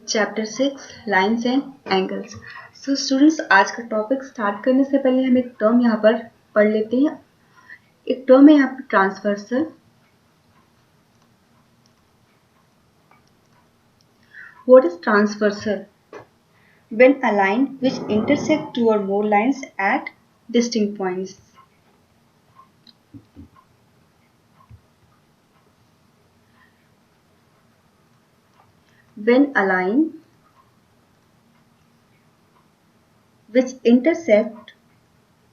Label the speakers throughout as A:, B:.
A: Chapter 6 lines and angles. So students, आज का topic start करने से पहले हम एक टर्म यहाँ पर पढ़ लेते हैं। एक टर्म है यहाँ पर transversal. What is transversal? When a line which intersect two or more lines at distinct points. When a line which intersect two or more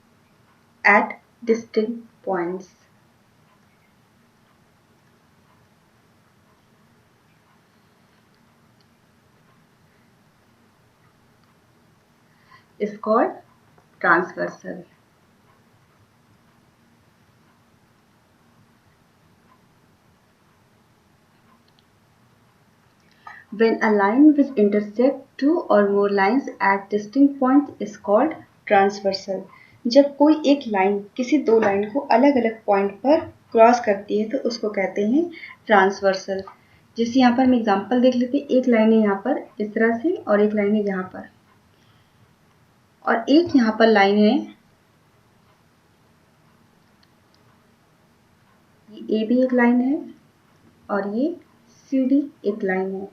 A: lines at distinct points is called transversal. When a line which intersect two or more lines at distinct points is called transversal. जब कोई एक line किसी दो line को अलग अलग point पर cross करती है तो उसको कहते हैं ट्रांसवर्सल। जैसे यहाँ पर हम एग्जांपल देख लेते हैं। एक लाइन है यहाँ पर इस तरह से और एक लाइन है यहाँ पर, और एक यहाँ पर लाइन है, ये ए भी एक लाइन है और ये सी डी एक लाइन है।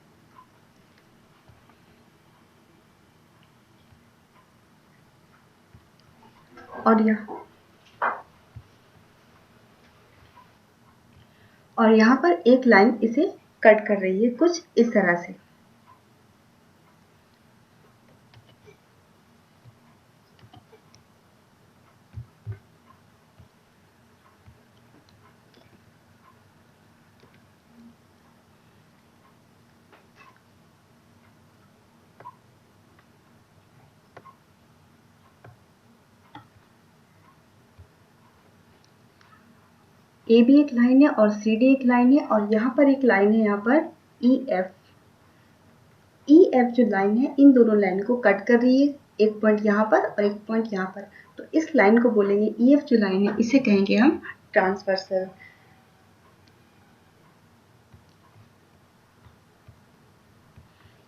A: और यहाँ पर एक लाइन इसे कट कर रही है कुछ इस तरह से। ए भी एक लाइन है और सी डी एक लाइन है, और यहाँ पर एक लाइन है यहाँ पर ई एफ। ई एफ जो लाइन है इन दोनों लाइन को कट कर रही है, एक पॉइंट यहाँ पर और एक पॉइंट यहाँ पर। तो इस लाइन को बोलेंगे, ई एफ जो लाइन है इसे कहेंगे हम ट्रांसवर्सल।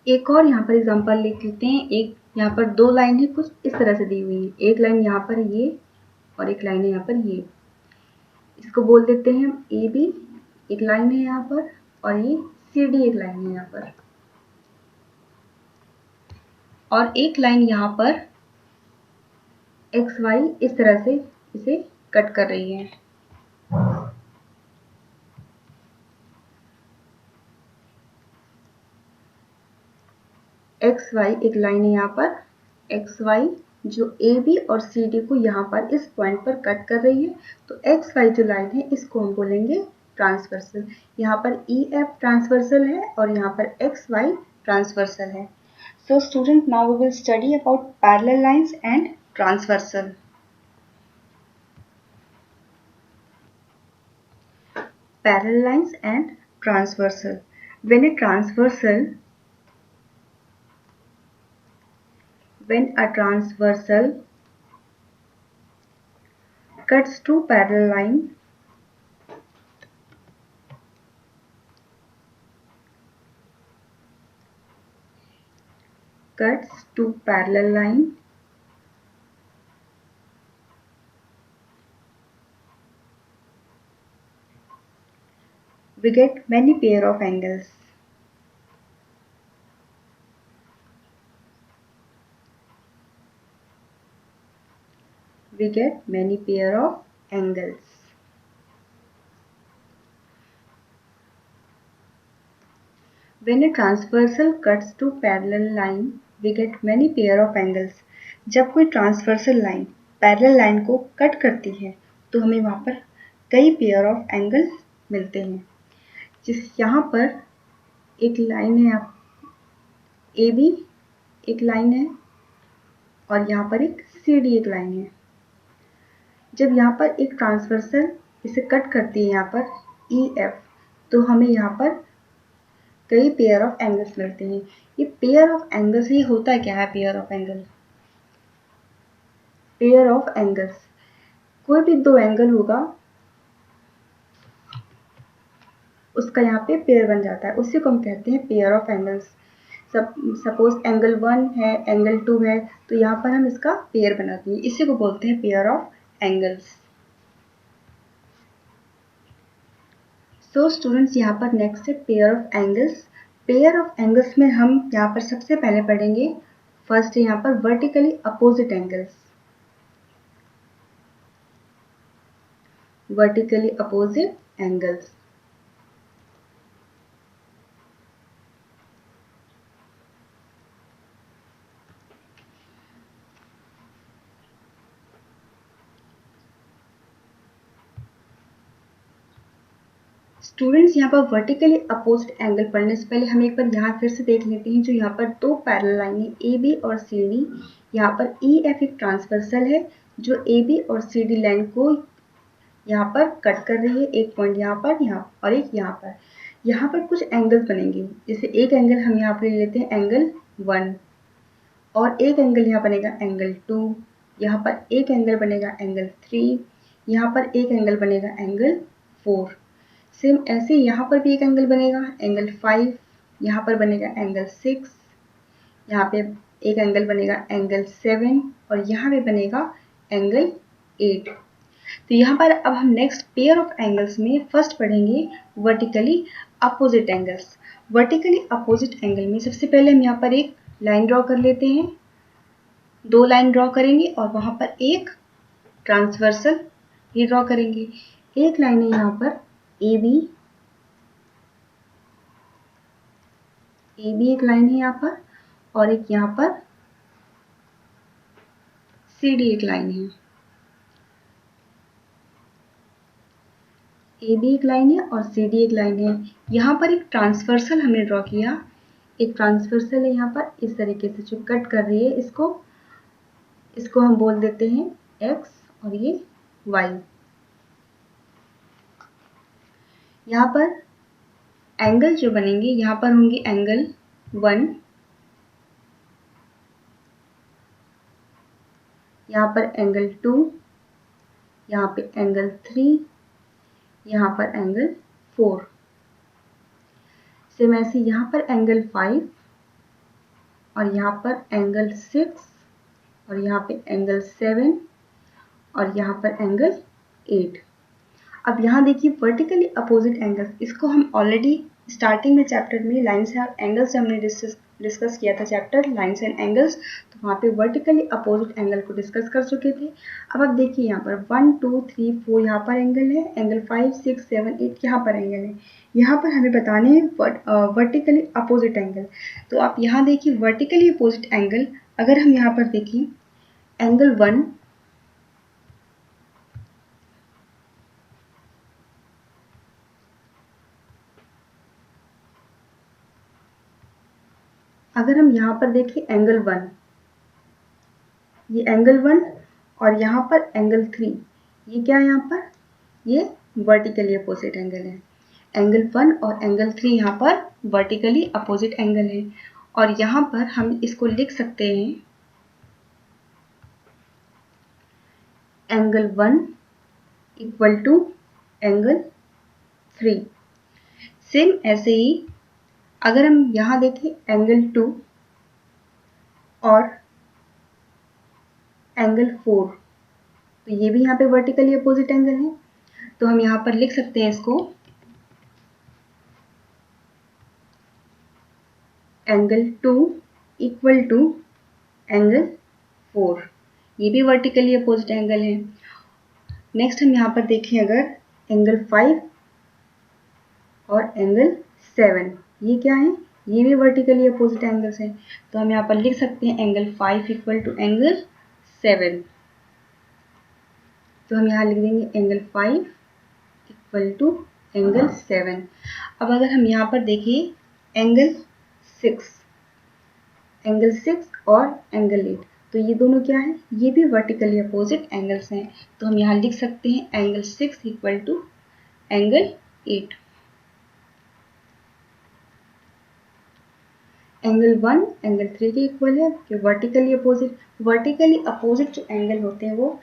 A: एक और यहाँ पर एग्जांपल लिख लेते हैं। एक यहाँ पर दो लाइन है कुछ इस तरह से दी हुई है। एक लाइन यहाँ पर ये और एक लाइन है यहाँ पर ये। इसको बोल देते हैं हम ए बी, एक लाइन है यहाँ पर, और ये सी डी एक लाइन है यहाँ पर, और एक लाइन यहाँ पर एक्स वाई इस तरह से इसे कट कर रही है। एक्स वाई एक लाइन है यहाँ पर, एक्स वाई जो ए बी और सी डी को यहाँ पर इस पॉइंट पर कट कर रही है। तो एक्स वाई जो लाइन है इसको हम बोलेंगे ट्रांसवर्सल। यहाँ पर ई एफ ट्रांसवर्सल है और यहाँ पर एक्स वाई ट्रांसवर्सल है। So student, now we will study about parallel lines and transversal. Parallel lines and transversal. When a transversal cuts two parallel line, we get many pair of angles. When a transversal cuts two parallel line, we get many pair of angles. जब कोई transversal line parallel line को cut करती है तो हमें वहाँ पर कई पेयर ऑफ एंगल मिलते हैं। जिस यहाँ पर एक लाइन है ए बी एक लाइन है और यहाँ पर एक सी डी एक लाइन है। जब यहाँ पर एक ट्रांसवर्सल इसे कट करती है यहाँ पर ई एफ, तो हमें यहाँ पर कई पेयर ऑफ एंगल्स मिलते हैं। ये पेयर ऑफ एंगल्स, ये होता क्या है pair of angle? Pair of angles, कोई भी दो एंगल होगा उसका यहाँ पे पेयर बन जाता है, उसी को हम कहते हैं pair of angles. Suppose angle 1 है, एंगल 2 है, तो यहाँ पर हम इसका पेयर बनाते हैं, इसी को बोलते हैं pair of angles. So students, यहाँ पर नेक्स्ट है pair of angles. Pair of angles में हम यहाँ पर सबसे पहले पढ़ेंगे, फर्स्ट यहाँ पर vertically opposite angles. Vertically opposite angles, students यहाँ पर वर्टिकली अपोजिट एंगल पढ़ने से पहले हम एक बार यहाँ फिर से देख लेते हैं, जो यहाँ पर दो पैरेलल लाइनें ए बी और सी डी, यहाँ पर ई एफ एक ट्रांसवर्सल है जो ए बी और सी डी लाइन को यहाँ पर कट कर रही है, एक पॉइंट यहाँ पर, यहाँ और एक यहाँ पर। यहाँ पर कुछ एंगल्स बनेंगे, जैसे एक एंगल हम यहाँ पर ले लेते हैं एंगल 1, और एक एंगल यहाँ बनेगा एंगल 2, यहाँ पर एक एंगल बनेगा एंगल 3, यहाँ पर एक एंगल बनेगा एंगल 4। सेम ऐसे यहाँ पर भी एक एंगल बनेगा एंगल 5, यहाँ पर बनेगा एंगल 6, यहाँ पे एक एंगल बनेगा एंगल 7 और यहाँ पे बनेगा एंगल 8। तो यहाँ पर अब हम नेक्स्ट पेयर ऑफ एंगल्स में फर्स्ट पढ़ेंगे vertically opposite angles. Vertically opposite angle में सबसे पहले हम यहाँ पर एक लाइन ड्रॉ कर लेते हैं, दो लाइन ड्रॉ करेंगे और वहाँ पर एक ट्रांसवर्सल ये ड्रॉ करेंगे। एक लाइन है यहाँ पर ए बी एक लाइन है यहाँ पर, और एक यहाँ पर सी डी एक लाइन है। ए बी एक लाइन है और सी डी एक लाइन है। यहाँ पर एक ट्रांसवर्सल हमने ड्रॉ किया, एक ट्रांसवर्सल है यहाँ पर इस तरीके से जो कट कर रही है, इसको हम बोल देते हैं एक्स और ये वाई। यहाँ पर एंगल जो बनेंगे, यहाँ पर होंगे एंगल 1, यहाँ पर एंगल 2, यहाँ पे एंगल 3, यहाँ पर एंगल 4। सेम ऐसे यहाँ पर एंगल 5 और यहाँ पर एंगल 6 और यहाँ पे एंगल 7 और यहाँ पर एंगल 8। अब यहाँ देखिए वर्टिकली अपोजिट एंगल्स, इसको हम ऑलरेडी स्टार्टिंग में चैप्टर में लाइन्स एंड एंगल्स हमने डिस्कस किया था, चैप्टर लाइन्स एंड एंगल्स, तो वहाँ पे वर्टिकली अपोजिट एंगल को डिस्कस कर चुके थे। अब आप देखिए यहाँ पर 1 2 3 4 यहाँ पर एंगल है, एंगल 5 6 7 8 यहाँ पर एंगल है। यहाँ पर हमें बताने हैं वर्टिकली अपोजिट एंगल। तो आप यहाँ देखिए वर्टिकली अपोजिट एंगल, अगर हम यहाँ पर देखिए एंगल 1, अगर हम यहाँ पर देखें एंगल 1, ये एंगल 1 और यहाँ पर एंगल 3, ये क्या है यहाँ पर, ये वर्टिकली अपोजिट एंगल है। एंगल 1 और एंगल 3 यहाँ पर वर्टिकली अपोजिट एंगल है, और यहाँ पर हम इसको लिख सकते हैं angle 1 equal to angle 3। Same ऐसे ही अगर हम यहाँ देखें एंगल 2 और एंगल 4, तो ये भी यहाँ पे वर्टिकली अपोजिट एंगल है, तो हम यहाँ पर लिख सकते हैं इसको एंगल 2 इक्वल टू एंगल 4, ये भी वर्टिकली अपोजिट एंगल है। नेक्स्ट हम यहाँ पर देखें अगर एंगल 5 और एंगल 7, ये क्या है, ये भी वर्टिकली अपोजिट एंगल्स हैं, तो हम यहाँ पर लिख सकते हैं एंगल 5 इक्वल टू एंगल 7। तो हम यहाँ लिख देंगे एंगल 5 इक्वल टू एंगल 7। अब अगर हम यहाँ पर देखें एंगल 6 और एंगल 8, तो ये दोनों क्या है, ये भी वर्टिकली अपोजिट एंगल्स हैं, तो हम यहाँ लिख सकते हैं angle 6 equal to angle 8। Angle 1 angle 3 के इक्वल है, कि वर्टिकली अपोजिट जो एंगल होते हैं वो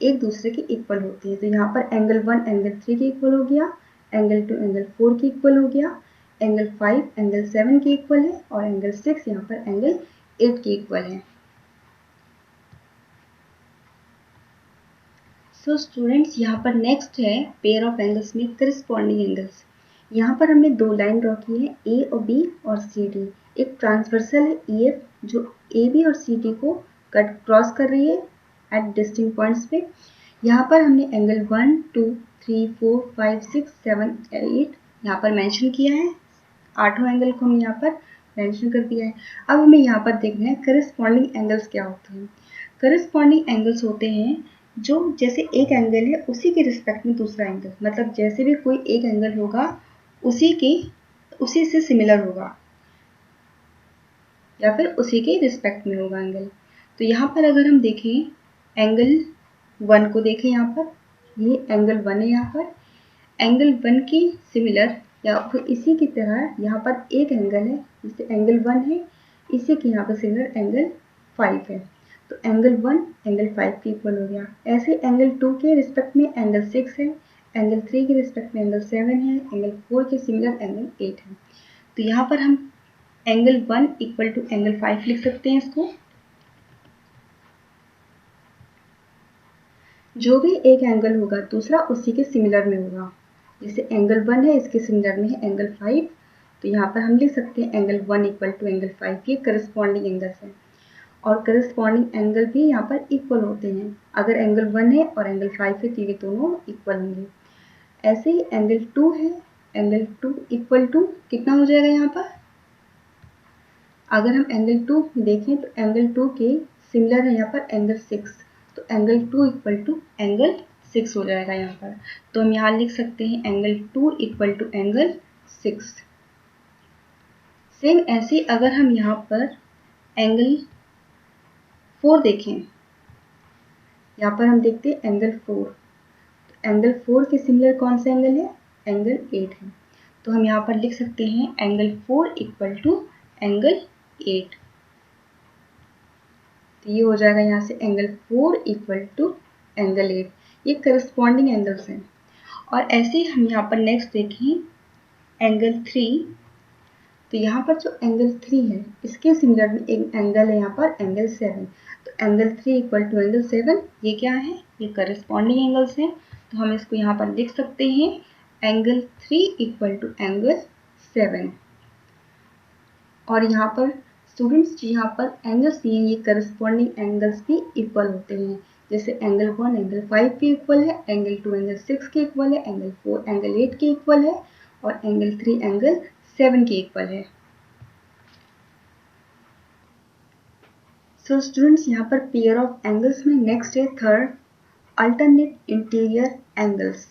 A: एक दूसरे के इक्वल होते हैं। तो यहाँ पर एंगल 1 एंगल 3 के इक्वल हो गया, एंगल 2 एंगल 4 के इक्वल हो गया, एंगल 5 एंगल 7 के इक्वल है, और एंगल 6 यहाँ पर एंगल 8 के इक्वल है। सो स्टूडेंट्स, यहाँ पर नेक्स्ट है पेयर ऑफ एंगल्स में करस्पॉन्डिंग एंगल्स। यहाँ पर हमने दो लाइन ड्रॉ की है, ए और बी और सी डी। एक ट्रांसवर्सल है ई एफ, जो ए बी और सी डी को क्रॉस कर रही है एट डिस्टिंक्ट पॉइंट्स पे। यहाँ पर हमने एंगल 1 2 3 4 5 6 7 8 यहाँ पर मेंशन किया है। 8 एंगल को हम यहाँ पर मेंशन कर दिया है। अब हमें यहाँ पर देखना है करस्पॉन्डिंग एंगल्स क्या होते हैं। करस्पॉन्डिंग एंगल्स होते हैं जो जैसे एक एंगल है उसी के रिस्पेक्ट में दूसरा एंगल, मतलब जैसे भी कोई एक एंगल होगा उसी से सिमिलर होगा या फिर उसी के रिस्पेक्ट में होगा एंगल। तो यहाँ पर अगर हम देखें एंगल 1 को देखें, यहाँ पर ये एंगल 1 है। यहाँ पर एंगल 1 के सिमिलर या फिर इसी की तरह यहाँ पर एक एंगल है, जैसे एंगल 1 है, इसी के यहाँ पर सिमिलर एंगल 5 है। तो एंगल 1 एंगल 5 के इक्वल हो गया। ऐसे एंगल 2 के रिस्पेक्ट में एंगल 6 है, एंगल 3 के रिस्पेक्ट में एंगल 7 है, एंगल 4 के सिमिलर एंगल 8 है। तो यहाँ पर हम एंगल 1 इक्वल टू एंगल 5 लिख सकते हैं इसको। जो भी एक एंगल होगा दूसरा उसी के सिमिलर में होगा। जैसे एंगल 1 है, इसके सिमिलर में है एंगल 5, तो यहाँ पर हम लिख सकते हैं एंगल 1 इक्वल टू एंगल 5 के करस्पॉन्डिंग एंगल्स है। और करस्पॉन्डिंग एंगल भी यहाँ पर इक्वल होते हैं। अगर एंगल 1 है और एंगल 5 है तो ये दोनों इक्वल होंगे। ऐसे ही एंगल 2 है, एंगल 2 इक्वल टू कितना हो जाएगा यहाँ पर, अगर हम एंगल 2 देखें तो एंगल 2 के सिमिलर है यहाँ पर एंगल 6, तो एंगल 2 इक्वल टू एंगल 6 हो जाएगा यहाँ पर। तो हम यहाँ लिख सकते हैं angle 2 equal to angle 6। Same ऐसे अगर हम यहाँ पर एंगल 4 देखें, यहाँ पर हम देखते हैं एंगल 4, तो एंगल 4 के सिमिलर कौन सा एंगल है, एंगल 8 है। तो हम यहाँ पर लिख सकते हैं एंगल 4 इक्वल टू एंगल 8। तो ये हो जाएगा यहाँ से एंगल 4 इक्वल टू एंगल 8। ये करस्पॉन्डिंग एंगल्स हैं। और ऐसे ही हम यहाँ पर नेक्स्ट देखें एंगल 3, तो यहाँ पर जो एंगल 3 है इसके सिमिलर में एक एंगल है यहाँ पर एंगल 7, तो एंगल 3 इक्वल टू एंगल 7। ये क्या है, ये करस्पॉन्डिंग एंगल्स हैं। तो हम इसको यहाँ पर लिख सकते हैं एंगल 3 इक्वल टू एंगल 7। और यहाँ पर स्टूडेंट्स यहाँ पर एंगल सी ये करस्पॉन्डिंग एंगल्स भी इक्वल होते हैं। जैसे एंगल 1 एंगल 5 के इक्वल है, एंगल 2 एंगल 6 के इक्वल है, एंगल 4 एंगल 8 के इक्वल है, और एंगल 3 एंगल 7 के इक्वल है। सो स्टूडेंट्स यहाँ पर पेयर ऑफ एंगल्स में नेक्स्ट है थर्ड, अल्टरनेट इंटीरियर एंगल्स।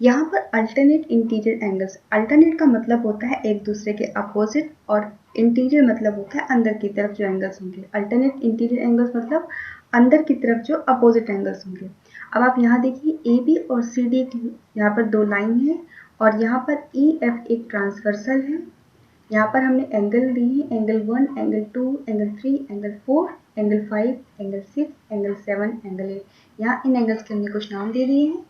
A: यहाँ पर अल्टरनेट इंटीरियर एंगल्स, अल्टरनेट का मतलब होता है एक दूसरे के अपोजिट, और इंटीरियर मतलब होता है अंदर की तरफ जो एंगल्स होंगे। अल्टरनेट इंटीरियर एंगल्स मतलब अंदर की तरफ जो अपोजिट एंगल्स होंगे। अब आप यहाँ देखिए ए बी और सी डी यहाँ पर दो लाइन है, और यहाँ पर ई एफ एक ट्रांसवर्सल है। यहाँ पर हमने एंगल लिए हैं angle 1 angle 2 angle 3 angle 4 angle 5 angle 6 angle 7 angle 8। यहाँ इन एंगल्स के हमने कुछ नाम दे दिए हैं।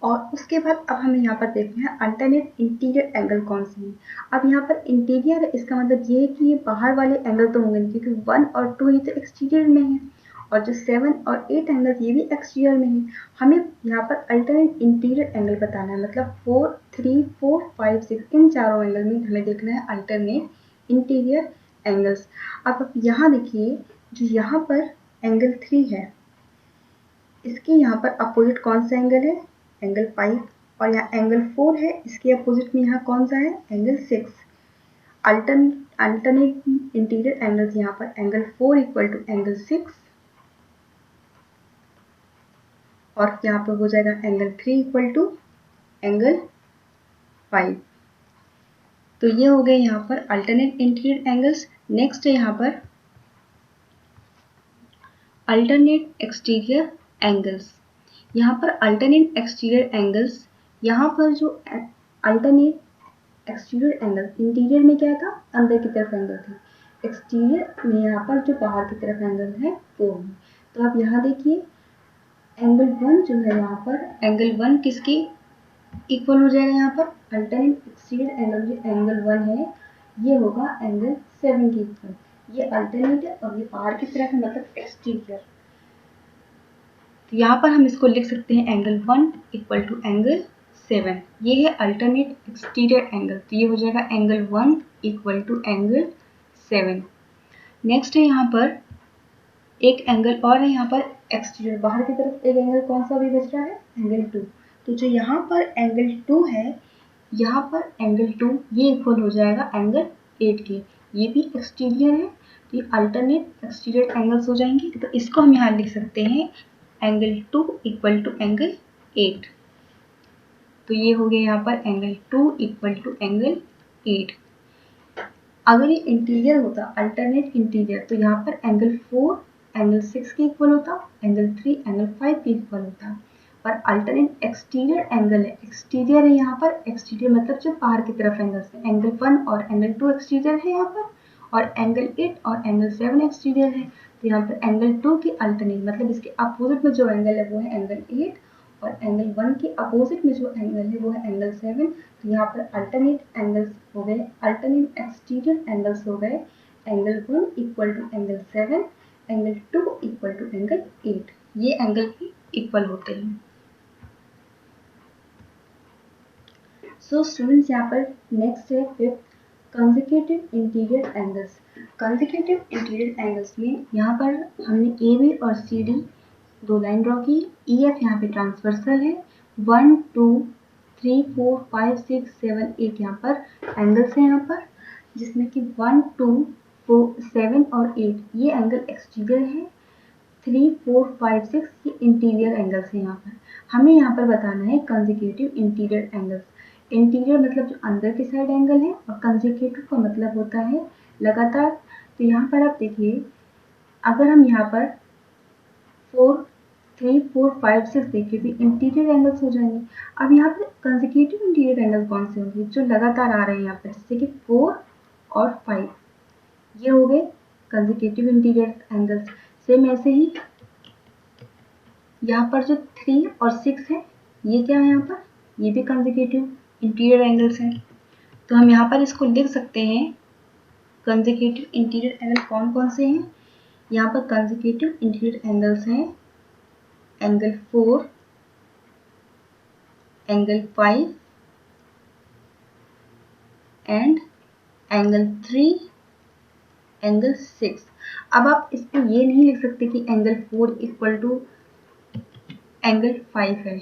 A: और उसके बाद अब हमें यहाँ पर देखना है अल्टरनेट इंटीरियर एंगल कौन से हैं। अब यहाँ पर इंटीरियर है, इसका मतलब ये है कि ये बाहर वाले एंगल तो होंगे नहीं, क्योंकि 1 और 2 ये तो एक्सटीरियर में है, और जो 7 और 8 एंगल ये भी एक्सटीरियर में है। हमें यहाँ पर अल्टरनेट इंटीरियर एंगल बताना है, मतलब 4 3 4 5 6 इन चारों एंगल में हमें देखना है अल्टरनेट इंटीरियर एंगल्स। अब आप यहाँ देखिए, जो यहाँ पर एंगल 3 है इसके यहाँ पर अपोजिट कौन सा एंगल है, एंगल 5, और यहाँ एंगल 4 है इसके अपोजिट में यहाँ कौन सा है, एंगल 6। अल्टरनेट इंटीरियर एंगल्स यहाँ पर एंगल 4 इक्वल टू एंगल 6, और यहाँ पर हो जाएगा एंगल 3 इक्वल टू एंगल 5। तो ये हो गए यहाँ पर अल्टरनेट इंटीरियर एंगल्स। नेक्स्ट है यहाँ पर अल्टरनेट एक्सटीरियर एंगल्स। यहाँ पर अल्टरनेट एक्सटीरियर एंगल्स, यहाँ पर जो अल्टरनेट एक्सटीरियर एंगल इंटीरियर में क्या था, अंदर की तरफ एंगल थी, एक्सटीरियर में यहाँ पर जो बाहर की तरफ एंगल है वो है। तो आप यहाँ देखिए एंगल 1 जो है यहाँ पर, एंगल 1 किसकी इक्वल हो जाएगा यहाँ पर, अल्टरनेट एक्सटीरियर एंगल जो एंगल 1 है ये होगा एंगल 7 के इक्वल। ये अल्टरनेट है और ये बाहर की तरफ है मतलब एक्सटीरियर। तो यहाँ पर हम इसको लिख सकते हैं एंगल 1 इक्वल टू एंगल 7। ये है अल्टरनेट एक्सटीरियर एंगल, तो ये हो जाएगा angle 1 equal to angle 7। Next है यहाँ पर एक एंगल और है यहाँ पर एक्सटीरियर, बाहर की तरफ एक एंगल कौन सा भी बच रहा है, एंगल 2। तो जो यहाँ पर एंगल 2 है, यहाँ पर एंगल 2 ये इक्वल हो जाएगा एंगल 8 के। ये भी एक्सटीरियर है, तो ये अल्टरनेट एक्सटीरियर एंगल्स हो जाएंगे। तो इसको हम यहाँ लिख सकते हैं एंगल 2 इक्वल टू एंगल 8। तो ये हो गया यहाँ पर एंगल 2 इक्वल टू एंगल 8। अगर ये इंटीरियर होता अल्टरनेट इंटीरियर, तो यहाँ पर एंगल 4 एंगल 6 के इक्वल होता, एंगल 3 एंगल 5 के इक्वल होता। और अल्टरनेट एक्सटीरियर एंगल है, एक्सटीरियर है यहाँ पर, एक्सटीरियर मतलब जो बाहर की तरफ एंगल्स है, एंगल 1 और एंगल 2 एक्सटीरियर है यहाँ पर, और एंगल 8 और एंगल 7 एक्सटीरियर है। तो यहाँ पर एंगल 2 की अल्टरनेट मतलब इसके अपोजिट में जो एंगल है वो है एंगल 8, और एंगल 1 के अपोजिट में जो एंगल है वो है एंगल 7। तो यहाँ पर अल्टरनेट एंगल्स हो गए, अल्टरनेट एक्सटीरियर एंगल्स हो गए angle 1 equal to angle 7, angle 2 equal to angle 8। ये एंगल भी इक्वल होते हैं। सो स्टूडेंट्स यहाँ पर नेक्स्ट है fifth, consecutive interior angles. Consecutive interior angles में यहाँ पर हमने ए बी और सी डी दो लाइन ड्रॉ की, ई एफ यहाँ पे ट्रांसवर्सल है, 1 2 3 4 5 6 7 8 यहाँ पर एंगल्स हैं यहाँ पर, जिसमें कि 1 2 4 7 और 8 ये एंगल एक्सटीरियर है, 3 4 5 6 ये इंटीरियर एंगल्स हैं यहाँ पर। हमें यहाँ पर बताना है कंसेक्यूटिव इंटीरियर एंगल्स। इंटीरियर मतलब जो अंदर की साइड एंगल है, और कंसेक्यूटिव का मतलब होता है लगातार। तो यहाँ पर आप देखिए, अगर हम यहाँ पर 4 3 4 5 6 देखें तो इंटीरियर एंगल्स हो जाएंगे। अब यहाँ पर कंसेक्यूटिव इंटीरियर एंगल कौन से होंगे, जो लगातार आ रहे हैं यहाँ पर, जैसे कि 4 और 5 ये हो गए कंसेक्यूटिव इंटीरियर एंगल्स। सेम ऐसे ही यहाँ पर जो 3 और 6 है ये क्या है यहाँ पर, ये भी कंसेक्यूटिव इंटीरियर एंगल्स हैं। तो हम यहाँ पर इसको लिख सकते हैं कंसेक्यूटिव इंटीरियर एंगल कौन कौन से हैं। यहाँ पर कंसेक्यूटिव इंटीरियर एंगल्स हैं angle 4, angle 5 and angle 3, angle 6। अब आप इसको ये नहीं लिख सकते कि एंगल 4 इक्वल टू एंगल 5 है,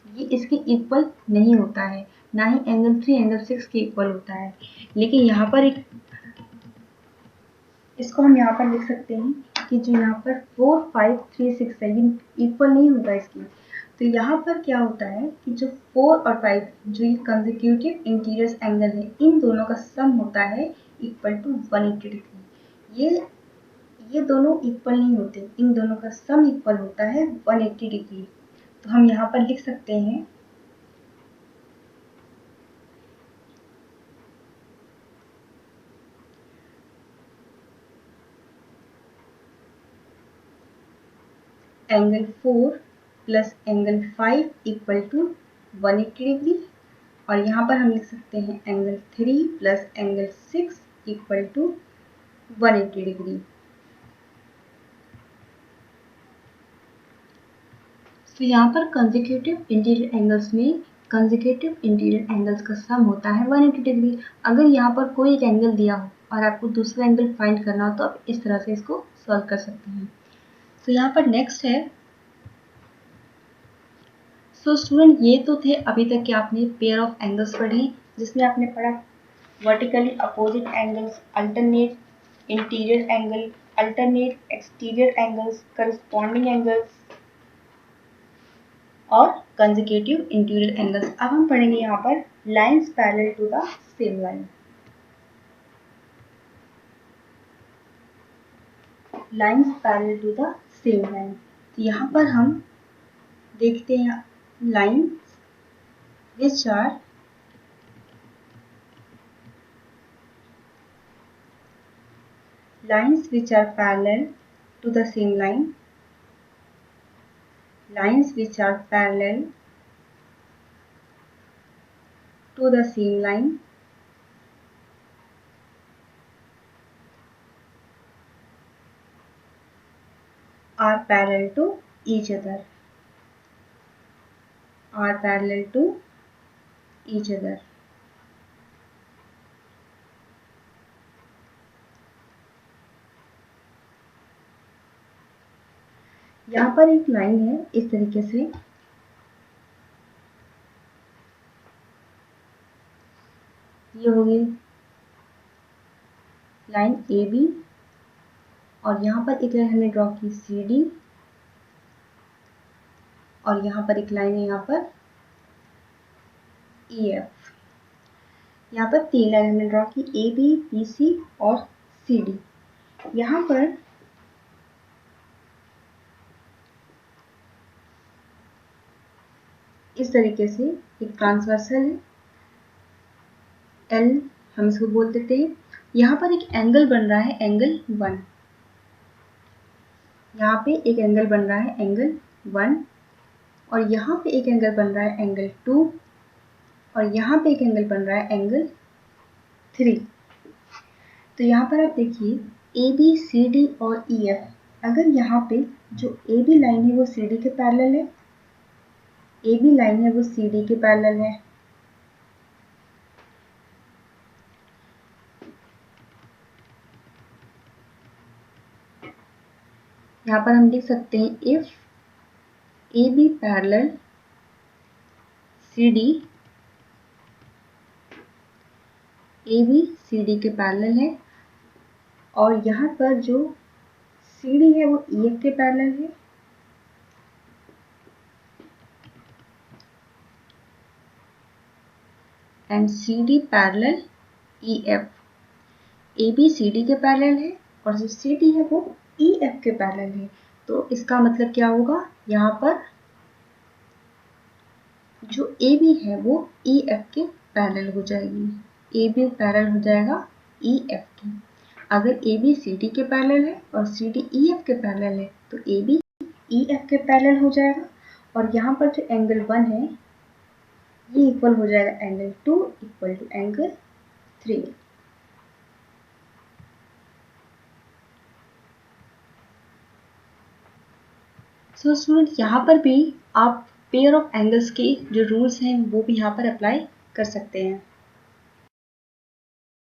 A: ये इसके इक्वल नहीं होता है, ना ही एंगल 3 एंगल 6 के इक्वल होता है। लेकिन यहाँ पर एक इसको हम यहाँ पर लिख सकते हैं कि जो यहाँ पर 4 5 3 6 है ये इक्वल नहीं होगा इसकी। तो यहाँ पर क्या होता है कि जो 4 और 5 जो ये कंसेक्यूटिव इंटीरियर एंगल है, इन दोनों का सम होता है इक्वल टू 180 डिग्री। ये दोनों इक्वल नहीं होते, इन दोनों का सम इक्वल होता है 180 डिग्री। तो हम यहाँ पर लिख सकते हैं angle 4 plus angle 5 equal to 180 degree, और यहाँ पर हम लिख सकते हैं angle 3 plus angle 6 equal to 180 degree. तो यहाँ पर कंसेक्यूटिव इंटीरियर एंगल्स में कंसेक्यूटिव इंटीरियर एंगल्स का सम होता है 180 डिग्री। अगर यहाँ पर कोई एक एंगल दिया हो और आपको दूसरा एंगल फाइंड करना हो तो आप इस तरह से इसको सॉल्व कर सकते हैं। तो यहाँ पर नेक्स्ट है, सो स्टूडेंट ये तो थे अभी तक कि आपने पेयर ऑफ एंगल्स पढ़ी, जिसमें आपने पढ़ा vertically opposite angles, alternate interior angle, alternate exterior angles, corresponding angles और कंसेक्यूटिव इंटीरियर एंगल्स। अब हम पढ़ेंगे यहाँ पर lines parallel to the same line. Lines parallel to the same line, तो यहाँ पर हम देखते हैं lines which lines which are parallel to the same line, lines which are parallel to the same line are parallel to each other, are parallel to each other. यहाँ पर एक line है इस तरीके से, ये होगी लाइन ए बी, और यहाँ पर एक लाइन हमने ड्रॉ की सी डी, और यहाँ पर एक लाइन है यहाँ पर ई एफ। यहाँ पर 3 लाइन हमने ड्रॉ की ए बी बी सी और सी डी। यहाँ पर इस तरीके से एक ट्रांसवर्सल है एल, हम इसको बोल देते हैं। यहाँ पर एक एंगल बन रहा है एंगल 1, यहाँ पे एक एंगल बन रहा है एंगल 1, और यहाँ पे एक एंगल बन रहा है एंगल 2, और यहाँ पे एक एंगल बन रहा है एंगल 3। तो यहाँ पर आप देखिए ए बी सी डी और ई एफ, अगर यहाँ पे जो ए बी लाइन है वो सी डी के पैरेलल है, ए बी लाइन है वो सी डी के पैरेलल है, यहाँ पर हम लिख सकते हैं if A B parallel C D, A B C D के पैरेलल है, और यहाँ पर जो सी डी है वो ई एफ के पैरेलल है, and C D parallel E F. A B C D के पैरेलल है और जो सी डी है वो ई एफ के पैरेलल है। तो इसका मतलब क्या होगा, यहाँ पर जो ए बी है वो ई एफ के पैरेलल हो जाएगी, ए बी पैरेलल हो जाएगा ई एफ के। अगर ए बी सी डी के पैरेलल है और सी डी ई एफ के पैरेलल है तो ए बी ई एफ के पैरेलल हो जाएगा, और यहाँ पर जो एंगल 1 है ये इक्वल हो जाएगा angle 2 equal to angle 3। So student, यहाँ पर भी आप पेयर ऑफ एंगल्स के जो रूल्स हैं वो भी यहाँ पर अप्लाई कर सकते हैं।